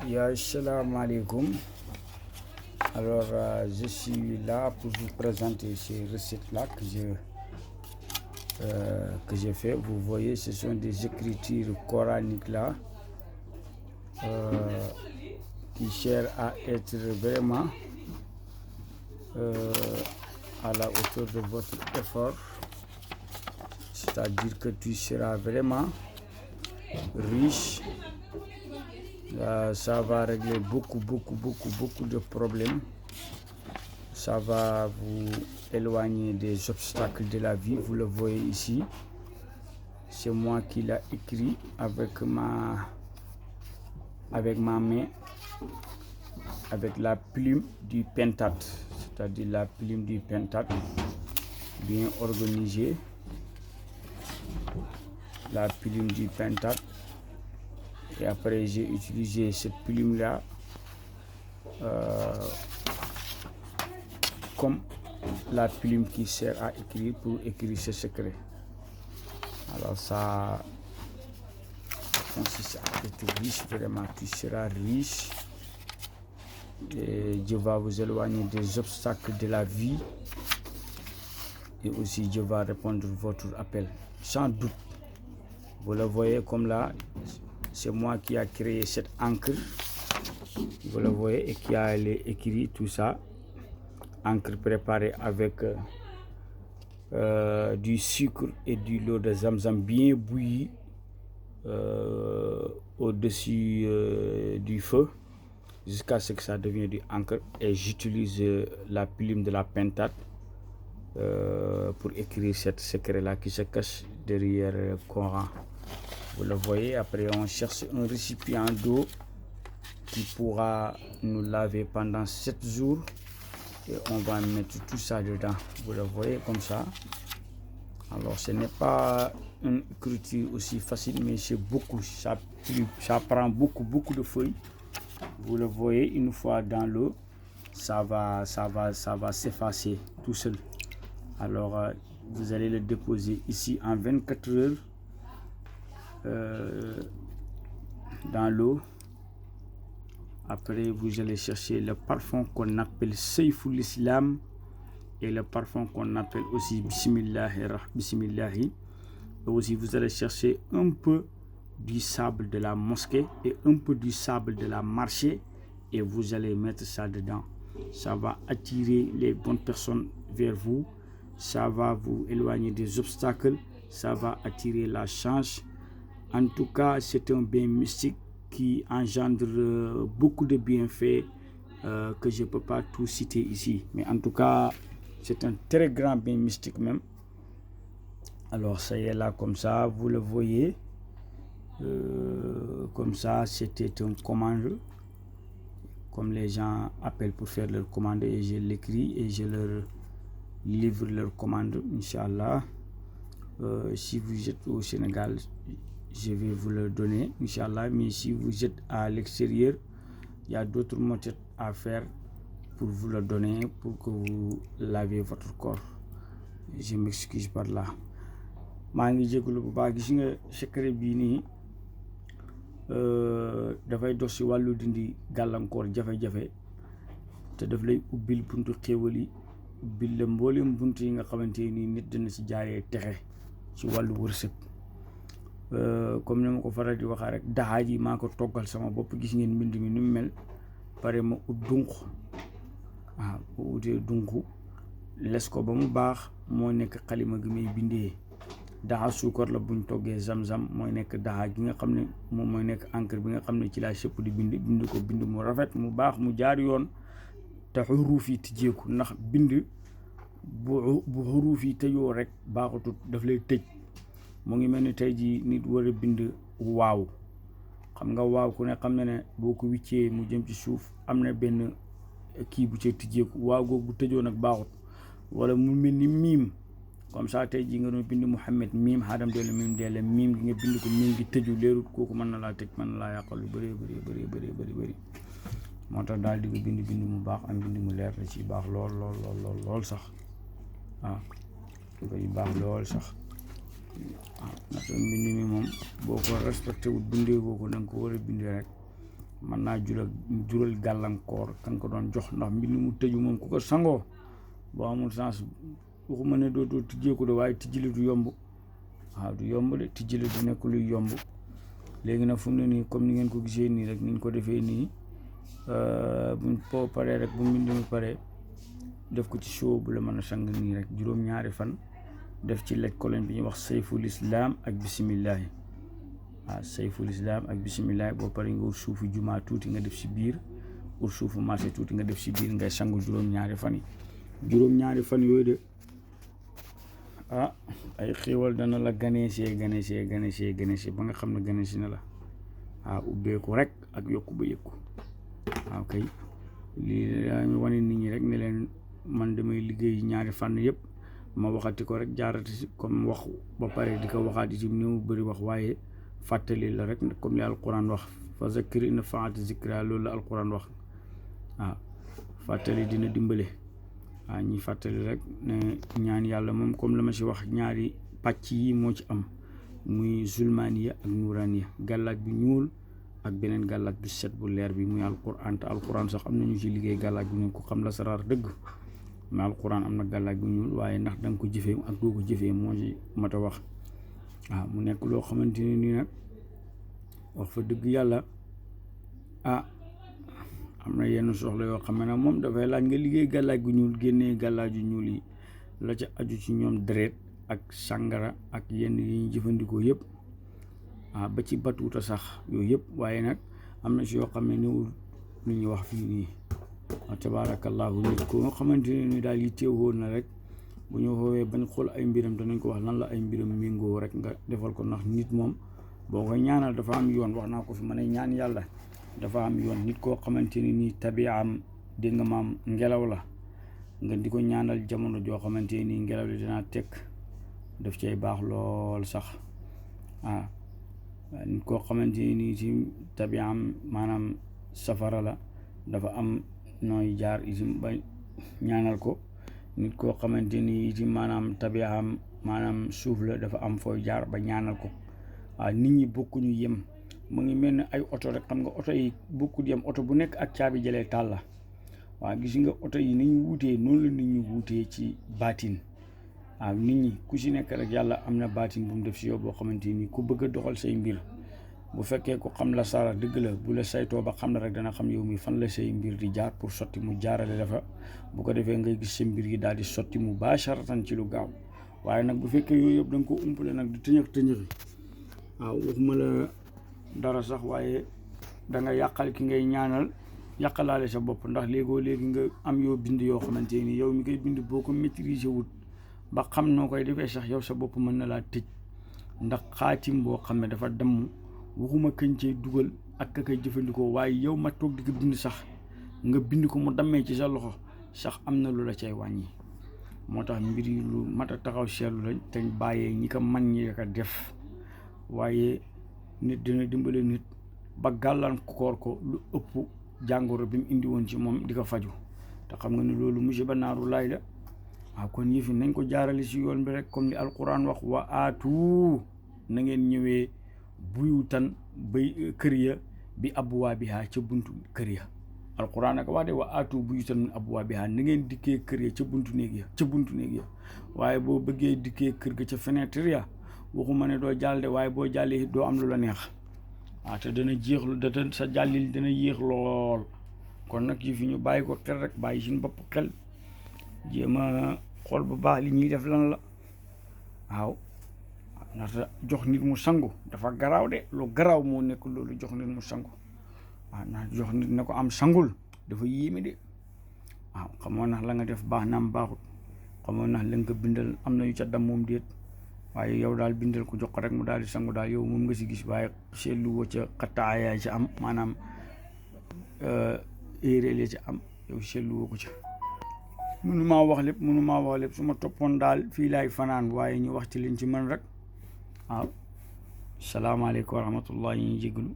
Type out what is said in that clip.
Ya, salam alaikum. Alors, je suis là pour vous présenter ces recettes-là que j'ai fait. Vous voyez, ce sont des écritures coraniques là qui cherchent à être vraiment à la hauteur de votre effort. C'est-à-dire que tu seras vraiment riche. Ça va régler beaucoup de problèmes. Ça va vous éloigner des obstacles de la vie. Vous le voyez ici. C'est moi qui l'ai écrit avec ma main, avec la plume du pentate, c'est-à-dire la plume du pentate bien organisée. La plume du pentate. Et après, j'ai utilisé cette plume-là comme la plume qui sert à écrire pour écrire ce secret. Alors ça consiste à être riche, vraiment, tu seras riche. Et Dieu va vous éloigner des obstacles de la vie. Et aussi Dieu va répondre à votre appel, sans doute. Vous le voyez comme là, c'est moi qui a créé cette encre. Vous le voyez, et qui a écrit tout ça. Encre préparée avec du sucre et de l'eau de Zamzam bien bouillie au-dessus du feu jusqu'à ce que ça devienne du encre. Et j'utilise la plume de la pentate pour écrire ce secret-là qui se cache derrière le Coran. Vous le voyez, après on cherche un récipient d'eau qui pourra nous laver pendant 7 jours. Et on va mettre tout ça dedans. Vous le voyez comme ça. Alors ce n'est pas une écriture aussi facile, mais c'est beaucoup. Ça prend beaucoup de feuilles. Vous le voyez, une fois dans l'eau, ça va s'effacer tout seul. Alors vous allez le déposer ici en 24 heures dans l'eau. Après, vous allez chercher le parfum qu'on appelle Sayful Islam et le parfum qu'on appelle aussi Bismillahi. Et aussi, vous allez chercher un peu du sable de la mosquée et un peu du sable de la marché et vous allez mettre ça dedans. Ça va attirer les bonnes personnes vers vous. Ça va vous éloigner des obstacles. Ça va attirer la chance. En tout cas, c'est un bien mystique qui engendre beaucoup de bienfaits que je ne peux pas tout citer ici. Mais en tout cas, c'est un très grand bien mystique même. Alors, ça y est là, comme ça, vous le voyez. Comme ça, c'était une commande. Comme les gens appellent pour faire leur commande. Et je l'écris et je leur livre leur commande, Inch'Allah. Si vous êtes au Sénégal, je vais vous le donner, Inch'Allah. Mais si vous êtes à l'extérieur, il y a d'autres méthodes à faire pour vous le donner, pour que vous lavez votre corps. Je m'excuse par là. maa ngi jégalu bu baax. Gis nga secret bii nii dafay dox si wàllu dindi gàllankoor jafe-jafe te daf lay ubbil buntu xéewal yi, ubbil la mboolem buntu yi nga xamante ni nit dina si jaaree texe ci wàllu wërsëg. Comme ni ma ko faral di waxee rek, daxaa ji maa ko toggal sama bopp. Gis ngeen mbind mi ni mu mel. Pare ma ut dunq, waaw bu utee dunq les ko ba mu baax, moo nekk xalima gi may bindee. Daxa suukar la buñ toggee Zamzam, mooy nekk daxa gi nga xam ne moom mooy nekk encre bi nga xam ne ci laa sëpp di bind ko bind mu rafet mu baax mu jaar yoon te xuruuf yi tijjeeku. ndax bind bu xuruuf yi tëjoo rek baaxutut, daf lay tëj. mu ngi mel ni tey jii nit war a bind waaw. xam nga waaw ku ne xam na ne boo ko wiccee mu jëm ci suuf am na benn kii bu ca tijjeeku. waaw googu bu tëjoo nag baaxut. wala mu mel ni miim comme ça tey jii nga doon bind Mouhamed miim xaadam deela miim deela miim gi nga bind ko miim gi tëju leerut, kooku mën na laa tëj, mën na laa yàqal lu bëri. moo tax daal di ko bind mu baax am bind mu leer da ci baax lool sax. waaw dafay baax lool sax. waaw ndax mbind mi moom boo ko respecté wut bindee boo ko da nga ko war a bindee rek mën naa jural gàllankoor kan ko doon jox, ndax mbind mu tëju moom ku ko sangoo boo amul chance waxuma ne doo tijjeeku de waaye tijjili du yomb. waaw du yomb de tijjili du nekk luy yomb. léegi nag fu mu ne nii comme ni ngeen ko gisee nii rek niñ ko defee nii buñ ko paree rek bu mbind mi paree def ko ci show bu la mën a sang nii rek juróom-ñaari fan def ci laj koloñ bi ñuy wax sayful islam ak bisimillahi. waaw sayful islam ak bisimillahi boo paree nga ut suufu jumaa tuuti nga def si biir, ut suufu marché tuuti nga def si biir, ngay sangu juróom-ñaari fan yi. juróom-ñaari fan yooyu de ay xéewal dana la ganeesee ba nga xam ne ganeesi na la. ubbeeku rek ak yokku ba yëkku. waaw kay lii dañu wane nit ñi rek ne leen man damay liggéey ñaari fànn yëpp, ma waxati ko rek jaarati si comme wax ba pare di ko waxaat itam ni mu bëri wax, waaye fàttali la rek comme li alquran wax fa zakkir in nafaati zikra, loolu la alquran wax. fàttali dina dimbale. ñi fàttali rek ne ñaan yàlla moom comme la ma si wax ñaari pàcc yi moo ci am, muy zulmaniya ak nuraniya, gàllaaj bu ñuul ak beneen gàllaaj bu set bu leer bi muy alquran. te alquran sax am na ñu ci liggéey gàllaaj bu ñuul ko xam la saraar dëgg, mais alquran am na gàllaaj bu ñuul, waaye ndax da nga ko jëfee ak doo ko jëfee moo ci mat a wax. mu nekk loo xamante ne nii nag wax fa dëgg yàlla am na yenn soxla yoo xam ne nag moom dafay laaj nga liggéey gàllaaj gu ñuul, génnee gàllaaju ñuul yi la ca aju ci ñoom deret ak sàngara ak yenn yi ñu jëfandikoo yëpp ba ci batuuta sax yooyu yëpp. waaye nag am na si yoo xam ne niwul lu ñuy wax fii nii. tabaarakallahu nit ko nga xamante ne ni daal yi teewoon na rek bu ñu xoowee bañ xool ay mbiram danañ ko wax lan la ay mbiram méngoo rek nga defal ko, ndax nit moom boo koy ñaanal dafa am yoon. wax naa ko fi ma ne ñaan yàlla dafa am yoon. nit koo xamante ne nii tabi'am dégg nga maam ngelaw la, nga di ko ñaanal jamono joo xamante nii ngelaw li dinaa tekk, daf cay baax lool sax. nit koo xamante nii ci tabi'am maanaam safara la, dafa am nooy jaar itam ba ñaanal ko. nit koo xamante ni itam maanaam tabi'am maanaam suuf la, dafa am fooy jaar ba ñaanal ko. nit ñi bokkuñu yem. mu ngi mel ne ay oto rek, xam nga oto yi bokkut yem, oto bu nekk ak caabi jëlee taal la. gis nga oto yi ni ñu wuutee noonu la nit ñi wuutee ci baatin. nit ñi ku si nekk rek yàlla am na baatin bu mu def si yow boo xamante ni ku bëgg a doxal say mbir, bu fekkee ko xam la sara dëgg la, bu la saytoo ba xam la rek dana xam yow mi fan la say mbir di jaar pour sotti, mu jaarale dafa bu ko defee ngay gis sa mbir yi daal di sotti mu baasharatan ci lu gaaw. waaye nag bu fekkee yooyu yëpp da nga ko umpale nag di tëñëx waxuma la dara sax, waaye da nga yàqal ki ngay ñaanal, yàqalaale sa bopp. ndax léegi nga am yoo bind yoo xamante ni yow mi ngay bind boo ko maîtriser wut ba xam noo koy defee sax yow sa bopp mën na laa tëj. ndax xaatim boo xam ne dafa damm, waxuma kañ cee dugal ak ka koy jëfandikoo, waaye yow ma toog di ko bind sax nga bind ko mu dammee ci sa loxo sax am na lu la cay wàññi. moo tax mbir yi lu mat a taxaw seetlu lañ te bàyyee ñi ko man ñi ko def. waaye nit dina dimbale nit ba gàllankoor ko lu ëpp jàngoro bi mu indi woon ci moom di ko faju, te xam nga ne loolu musiba naaru laay la. kon yëfi nañ ko jaarale si yoon bi rek comme ni alquran wax, wa aatu na ngeen ñëwee buyutan bay kër ya bi abwaabiha ca buntu kër ya. alquran nag wax de wa aatu buyutan min abwaabiha, na ngeen dikkee kër ya ca buntu néeg ya waaye boo bëggee dikkee kër ga ca fenêtre ya waxuma ne doo jàll de, waaye boo jàllee doo am lu la neex. te dana jeexlu sa jàllil dana yéex lool. kon nag yi fi ñu bàyyi ko xel rek, bàyyi suñu bopp xel, jéem a xool bu baax li ñuy def lan la. ndax jox nit mu sangu dafa garaaw de, lu garaaw moo nekk loolu, jox nit mu sangu. ndax jox nit ne ko am sangul dafa yéeme de. xamoo nax la nga def baax naam baaxut, xamoo nax la nga ko bindal am na yu ca dam moom déet, waaye yow daal bindal ko jox ko rek mu daal di sangu daal yow moom nga si gis, waaye seetlu woo ca xattaayaa ci am, maanaam éeréel ya ci am, yow seetlu woo ko ca. mënu maa wax lépp su ma toppoon daal fii laay fanaan, waaye ñu wax ci liñ ci mën rek. salaamaaleykum wa rahmatullah, ñu jégalu.